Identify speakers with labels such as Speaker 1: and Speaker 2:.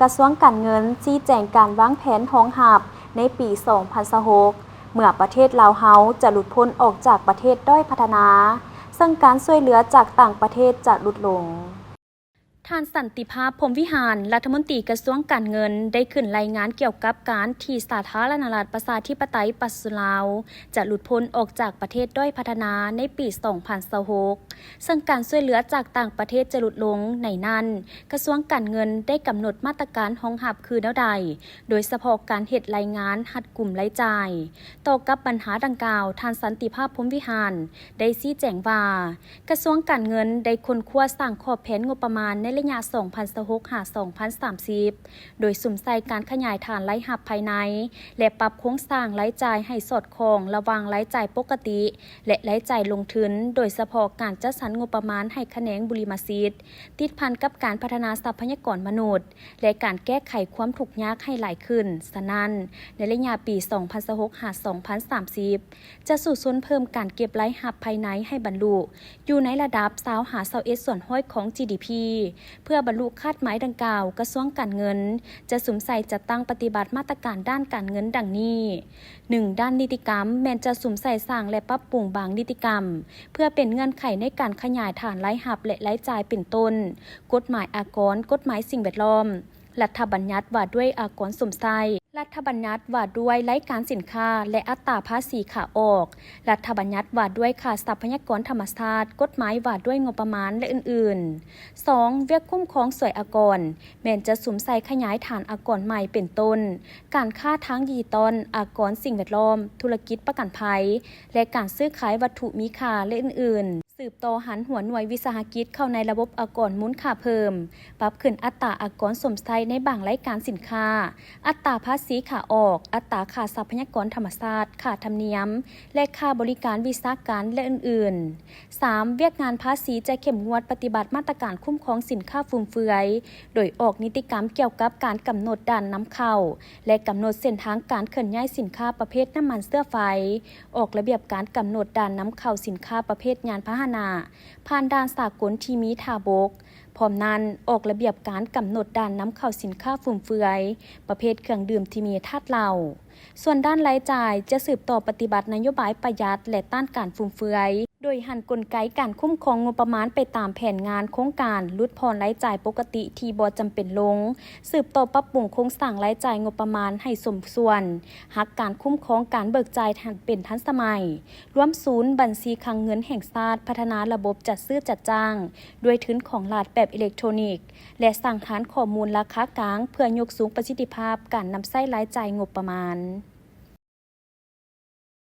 Speaker 1: กระทรวงการเงินชี้แจงการวางแผนรองรับในปี 2026 เมื่อประเทศลาวเฮาจะหลุดพ้นออกจากประเทศด้อยพัฒนาซึ่งการช่วยเหลือจากต่างประเทศจะลดลงท่านสันติภาพพรหมวิหารรัฐมนตรีกระทรวงการเงินได้ขึ้นรายงานเกี่ยวกับการที่สาธารณรัฐประชาธิปไตยปัสลาวจะหลุดพ้นออกจากประเทศด้อยพัฒนาในปี 2026 ซึ่งการช่วยเหลือจากต่างประเทศจะลดลงในนั้นกระทรวงการเงินได้กำหนดมาตรการรองรับคือแนวใดโดยเฉพาะการเฮ็ดรายงานหัดกลุ่มรายจ่ายต่อกับปัญหาดังกล่าวท่านสันติภาพพรหมวิหารได้ชี้แจงว่ากระทรวงการเงินได้ค้นคว้าสร้างขอบแผนงบประมาณในระยะ 2026-2030 โดยสุ่มใส่การขยายฐานรายรับภายในและปรับโครงสร้างรายจ่ายให้สอดคล้องระหว่างรายจ่ายปกติและรายจ่ายลงทุนโดยเฉพาะการจัดสรรงบประมาณให้แขนงบุริมสิทธิ์ติดพันกับการพัฒนาทรัพยากรมนุษย์และการแก้ไขความทุกข์ยากให้หลายขึ้นฉะนั้นในระยะปี 2026-2030 จะสู่เพิ่มการเก็บรายรับภายในให้บรรลุอยู่ในระดับ20-21% ของ GDP เพื่อบรรลุคาดหมายดังกล่าวกระทรวงการเงินจะสุ่มใส่จัดตั้งปฏิบัติมาตรการด้านการเงินดังนี้ 1. ด้านนิติกรรมแม้นจะสุ่มใส่สร้างและปรับปรุงบางนิติกรรมเพื่อเป็นเงื่อนไขในการขยายฐานรายรับและรายจ่ายเป็นต้นกฎหมายอากรกฎหมายสิ่งแวดล้อมรัฐบัญญัติว่าด้วยอากรสุ่มใส่รัฐบัญญัติว่าด้วยรายการสินค้าและอัตราภาษีขาออกรัฐบัญญัติว่าด้วยค่าทรัพยากรธรรมชาติกฎหมายว่าด้วยงบประมาณและอื่นๆ 2. เวียกคุ้มครองสวยอากรแม้นจะสุ่มใส่ขยายฐานอากรใหม่เป็นต้นการค้าทางดิจิตอลอากรสิ่งแวดล้อมธุรกิจประกันภัยและการซื้อขายวัตถุมีค่าและอื่นๆสืบต่อหันหัวหน่วยวิสาหกิจเข้าในระบบอากรมูลค่าเพิ่มปรับขึ้นอัตราอากรสมใส่ในบางรายการสินค้าอัตราภาษีขาออกอัตราค่าทรัพยากรธรรมชาติค่าธรรมเนียมและค่าบริการวิชาการและอื่นๆ 3. เวียกงานภาษีจะเข้มงวดปฏิบัติมาตรการคุ้มครองสินค้าฟุ่มเฟือยโดยออกนิติกรรมเกี่ยวกับการกำหนดด่านนำเข้าและกำหนดเส้นทางการเคลื่อนย้ายสินค้าประเภทน้ำมันเสื้อไฟออกระเบียบการกำหนดด่านนำเข้าสินค้าประเภทยานพาหนะผ่านด่านสากลที่มีท่าบกพร้อมนั้นออกระเบียบการกำหนดด่านนำเข้าสินค้าฟุ่มเฟือยประเภทเครื่องดื่มที่มีธาตุเหล้าส่วนด้านรายจ่ายจะสืบต่อปฏิบัตินโยบายประหยัดและต้านการฟุ่มเฟือยโดยหันกลไกการคุ้มครองงบประมาณไปตามแผนงานโครงการลดผ่อนรายจ่ายปกติที่บ่จำเป็นลงสืบต่อปรับปรุงโครงสร้างรายจ่ายงบประมาณให้สมส่วนหักการคุ้มครองการเบิกจ่ายเป็นทันสมัยรวมศูนย์บัญชีคลังเงินแห่งชาติพัฒนาระบบจัดซื้อจัดจ้างด้วยทุนของรัฐแบบอิเล็กทรอนิกส์และสร้างฐานข้อมูลราคากลางเพื่อยกสูงประสิทธิภาพการนำใช้รายจ่ายงบประมาณ